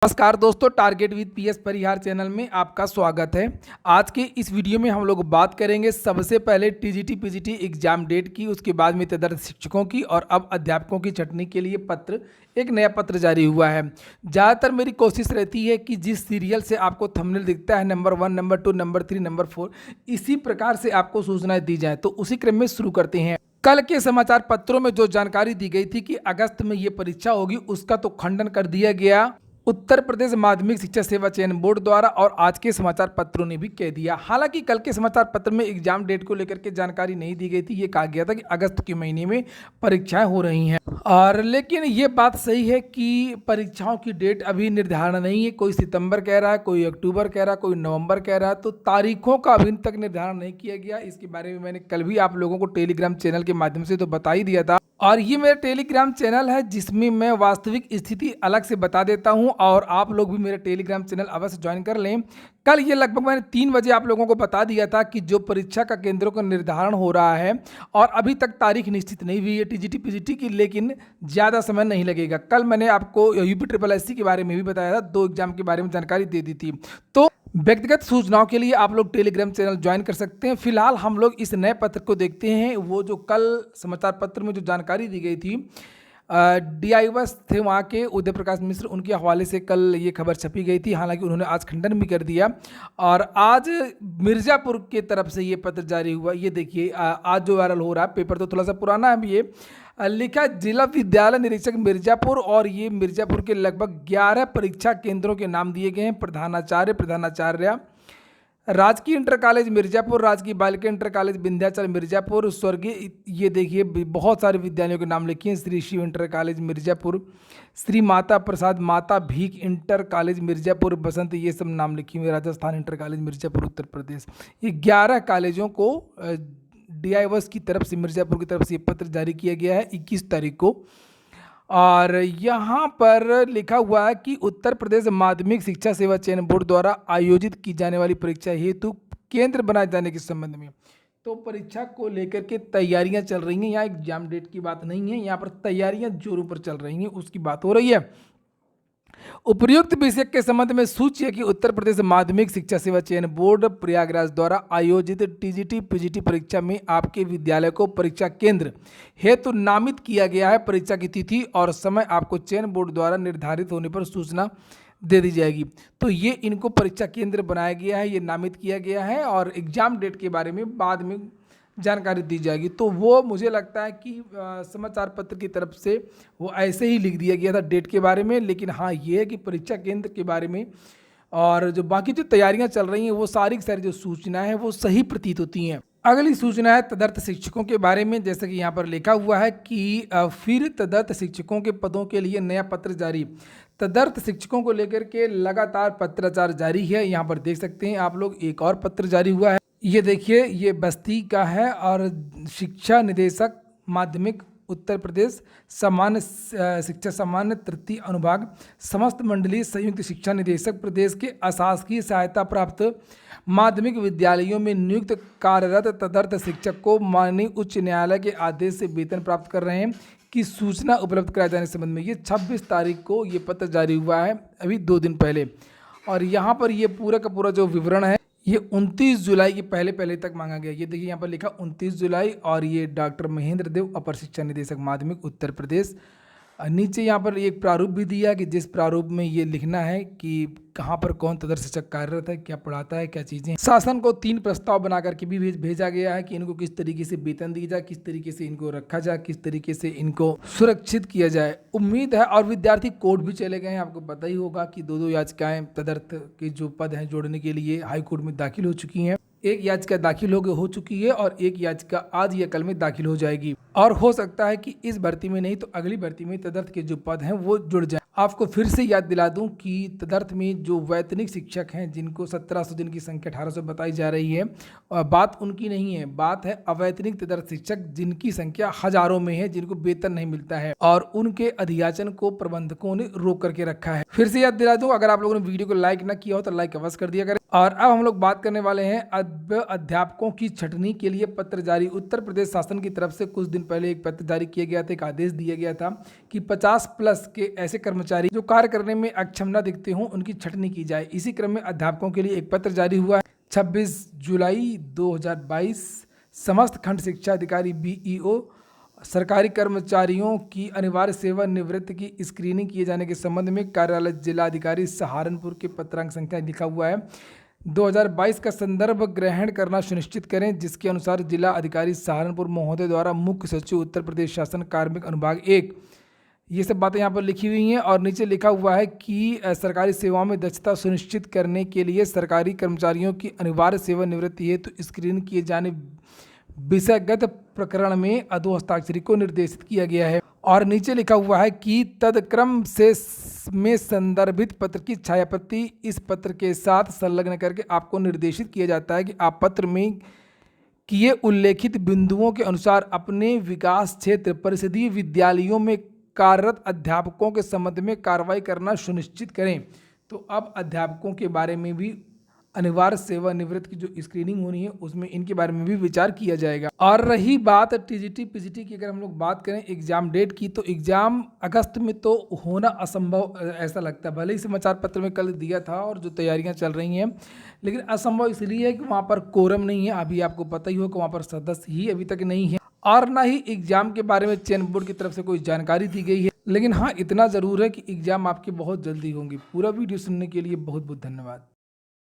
नमस्कार दोस्तों, target with PS Parihar channel में आपका स्वागत है। आज के इस वीडियो में हम लोग बात करेंगे सबसे पहले टीजीटी पीजीटी एग्जाम डेट की, उसके बाद में तदर्थ शिक्षकों की और अब अध्यापकों की छंटनी के लिए एक नया पत्र जारी हुआ है। ज़्यादातर मेरी कोशिश रहती है कि जिस सीरियल से आपको थंबनेल दिखता है नंबर 1, नंबर 2, नंबर 3, नंबर 4, इसी प्रकार से आपको सूचनाएं दी जाए। तो उसी क्रम में शुरू करते हैं। कल के समाचार पत्रों में जो जानकारी दी गई थी कि अगस्त में ये परीक्षा होगी, उसका तो खंडन कर दिया गया उत्तर प्रदेश माध्यमिक शिक्षा सेवा चयन बोर्ड द्वारा, और आज के समाचार पत्रों ने भी कह दिया। हालांकि कल के समाचार पत्र में एग्जाम डेट को लेकर के जानकारी नहीं दी गई थी। ये कहा गया था कि अगस्त के महीने में परीक्षाएं हो रही हैं, और लेकिन ये बात सही है कि परीक्षाओं की डेट अभी निर्धारण नहीं है। कोई सितंबर कह रहा है, कोई अक्टूबर कह रहा है, कोई नवंबर कह रहा है। तो तारीखों का अभी तक निर्धारण नहीं किया गया। इसके बारे में मैंने कल भी आप लोगों को टेलीग्राम चैनल के माध्यम से तो बता ही दिया था, और ये मेरा टेलीग्राम चैनल है जिसमें मैं वास्तविक स्थिति अलग से बता देता हूं, और आप लोग भी मेरा टेलीग्राम चैनल अवश्य ज्वाइन कर लें। कल ये लगभग मैंने 3 बजे आप लोगों को बता दिया था कि जो परीक्षा का केंद्रों का निर्धारण हो रहा है, और अभी तक तारीख निश्चित नहीं हुई है टीजीटी पीजीटी की, लेकिन ज़्यादा समय नहीं लगेगा। कल मैंने आपको यूपी के बारे में भी बताया था, 2 एग्जाम के बारे में जानकारी दे दी थी। तो व्यक्तिगत सूचनाओं के लिए आप लोग टेलीग्राम चैनल ज्वाइन कर सकते हैं। फिलहाल हम लोग इस नए पत्र को देखते हैं। वो जो कल समाचार पत्र में जो जानकारी दी गई थी, डीआईवस थे वहाँ के उदय प्रकाश मिश्र, उनके हवाले से कल ये खबर छपी गई थी। हालांकि उन्होंने आज खंडन भी कर दिया, और आज मिर्ज़ापुर के तरफ से ये पत्र जारी हुआ। ये देखिए, आज जो वायरल हो रहा है, पेपर तो थोड़ा सा पुराना है अभी, ये लिखा जिला विद्यालय निरीक्षक मिर्ज़ापुर, और ये मिर्ज़ापुर के लगभग 11 परीक्षा केंद्रों के नाम दिए गए हैं। प्रधानाचार्य राजकीय इंटर कॉलेज मिर्ज़ापुर, राजकीय बालिका इंटर कॉलेज विंध्याचल मिर्ज़ापुर, स्वर्गीय, ये देखिए बहुत सारे विद्यालयों के नाम लिखे हैं। श्री शिव इंटर कॉलेज मिर्ज़ापुर, श्री माता प्रसाद माता भीख इंटर कॉलेज मिर्ज़ापुर बसंत, ये सब नाम लिखे हुए। Rajasthan inter college Mirzapur Uttar Pradesh. ये 11 कॉलेजों को डीआईवस की तरफ से, मिर्ज़ापुर की तरफ से ये पत्र जारी किया गया है 21 तारीख को। और यहाँ पर लिखा हुआ है कि उत्तर प्रदेश माध्यमिक शिक्षा सेवा चयन बोर्ड द्वारा आयोजित की जाने वाली परीक्षा हेतु केंद्र बनाए जाने के संबंध में, तो परीक्षा को लेकर के तैयारियां चल रही हैं। यहाँ एग्जाम डेट की बात नहीं है, यहाँ पर तैयारियां जोरों पर चल रही हैं, उसकी बात हो रही है। उपर्युक्त विषय के संबंध में सूचित कि उत्तर प्रदेश माध्यमिक शिक्षा सेवा चयन बोर्ड प्रयागराज द्वारा आयोजित टीजीटी पीजीटी परीक्षा में आपके विद्यालय को परीक्षा केंद्र हेतु नामित किया गया है। परीक्षा की तिथि और समय आपको चयन बोर्ड द्वारा निर्धारित होने पर सूचना दे दी जाएगी। तो ये इनको परीक्षा केंद्र बनाया गया है, ये नामित किया गया है, और एग्जाम डेट के बारे में बाद में जानकारी दी जाएगी। तो वो मुझे लगता है कि समाचार पत्र की तरफ से वो ऐसे ही लिख दिया गया था डेट के बारे में, लेकिन हाँ ये है कि परीक्षा केंद्र के बारे में और जो बाकी जो तैयारियां चल रही हैं, वो सारी की सारी जो सूचनाएं हैं वो सही प्रतीत होती हैं। अगली सूचना है तदर्थ शिक्षकों के बारे में। जैसे कि यहाँ पर लिखा हुआ है कि फिर तदर्थ शिक्षकों के पदों के लिए नया पत्र जारी। तदर्थ शिक्षकों को लेकर के लगातार पत्राचार जारी है। यहाँ पर देख सकते हैं आप लोग, एक और पत्र जारी हुआ है। ये देखिए, ये बस्ती का है, और शिक्षा निदेशक माध्यमिक उत्तर प्रदेश सामान्य शिक्षा सामान्य तृतीय अनुभाग समस्त मंडलीय संयुक्त शिक्षा निदेशक प्रदेश के अशासकीय सहायता प्राप्त माध्यमिक विद्यालयों में नियुक्त कार्यरत तदर्थ शिक्षक को माननीय उच्च न्यायालय के आदेश से वेतन प्राप्त कर रहे हैं की सूचना उपलब्ध कराए जाने के संबंध में। ये 26 तारीख को ये पत्र जारी हुआ है, अभी 2 दिन पहले। और यहाँ पर ये पूरा का पूरा जो विवरण है, ये 29 जुलाई के पहले तक मांगा गया। ये देखिए यहाँ पर लिखा 29 जुलाई, और ये डॉक्टर महेंद्र देव, अपर शिक्षा निदेशक माध्यमिक उत्तर प्रदेश। नीचे यहाँ पर एक प्रारूप भी दिया कि जिस प्रारूप में ये लिखना है कि कहाँ पर कौन तदर्थ शिक्षक कार्यरत है, क्या पढ़ाता है, क्या चीज़ें। शासन को 3 प्रस्ताव बना करके भी भेजा गया है कि इनको किस तरीके से वेतन दिया जाए, किस तरीके से इनको रखा जाए, किस तरीके से इनको सुरक्षित किया जाए। उम्मीद है, और विद्यार्थी कोर्ट भी चले गए हैं। आपको पता ही होगा कि 2 याचिकाएं तदर्थ के जो पद हैं जोड़ने के लिए हाईकोर्ट में दाखिल हो चुकी हैं। एक याचिका दाखिल हो चुकी है, और एक याचिका आज या कल में दाखिल हो जाएगी। और हो सकता है कि इस भर्ती में नहीं तो अगली भर्ती में तदर्थ के जो पद हैं वो जुड़ जाए। आपको फिर से याद दिला दूं कि तदर्थ में जो वैतनिक शिक्षक हैं, जिनको 1700 दिन की संख्या 1800 बताई जा रही है, बात उनकी नहीं है, बात है अवैतनिक तदर्थ शिक्षक जिनकी संख्या हजारों में है, जिनको वेतन नहीं मिलता है, और उनके अधियाचन को प्रबंधकों ने रोक करके रखा है। फिर से याद दिला दूं, अगर आप लोगों ने वीडियो को लाइक ना किया हो तो लाइक अवश्य कर दिया करें। और अब हम लोग बात करने वाले हैं अब अध्यापकों की छटनी के लिए पत्र जारी। उत्तर प्रदेश शासन की तरफ से कुछ दिन पहले एक पत्र जारी किया गया था, एक आदेश दिया गया था कि 50+ के ऐसे कर्मचारी जो कार्य करने में अक्षम न दिखते हों उनकी छटनी की जाए। इसी क्रम में अध्यापकों के लिए एक पत्र जारी हुआ है 26 जुलाई 2022। समस्त खंड शिक्षा अधिकारी BEO सरकारी कर्मचारियों की अनिवार्य सेवानिवृत्ति की स्क्रीनिंग किए जाने के संबंध में कार्यालय जिलाधिकारी सहारनपुर के पत्रांक संख्या लिखा हुआ है 2022 का संदर्भ ग्रहण करना सुनिश्चित करें, जिसके अनुसार जिला अधिकारी सहारनपुर महोदय द्वारा मुख्य सचिव उत्तर प्रदेश शासन कार्मिक अनुभाग 1 ये सब बातें यहाँ पर लिखी हुई हैं। और नीचे लिखा हुआ है कि सरकारी सेवाओं में दक्षता सुनिश्चित करने के लिए सरकारी कर्मचारियों की अनिवार्य सेवानिवृत्ति हेतु स्क्रीनिंग किए जाने विषयगत प्रकरण में अधोहस्ताक्षरी को निर्देशित किया गया है। और नीचे लिखा हुआ है कि तदक्रम से में संदर्भित पत्र की छायाप्रति इस पत्र के साथ संलग्न करके आपको निर्देशित किया जाता है कि आप पत्र में किए उल्लेखित बिंदुओं के अनुसार अपने विकास क्षेत्र परिषदीय विद्यालयों में कार्यरत अध्यापकों के संबंध में कार्रवाई करना सुनिश्चित करें। तो अब अध्यापकों के बारे में भी अनिवार्य सेवानिवृत्ति की जो स्क्रीनिंग होनी है उसमें इनके बारे में भी विचार किया जाएगा। और रही बात TGT PGT की, अगर हम लोग बात करें एग्जाम डेट की, तो एग्जाम अगस्त में तो होना असंभव ऐसा लगता है। भले ही समाचार पत्र में कल दिया था और जो तैयारियां चल रही हैं, लेकिन असंभव इसलिए है कि वहाँ पर कोरम नहीं है। अभी आपको पता ही हो कि वहाँ पर सदस्य ही अभी तक नहीं है और ना ही एग्जाम के बारे में चयन बोर्ड की तरफ से कोई जानकारी दी गई है। लेकिन हाँ, इतना ज़रूर है कि एग्जाम आपके बहुत जल्दी होंगे। पूरा वीडियो सुनने के लिए बहुत बहुत धन्यवाद।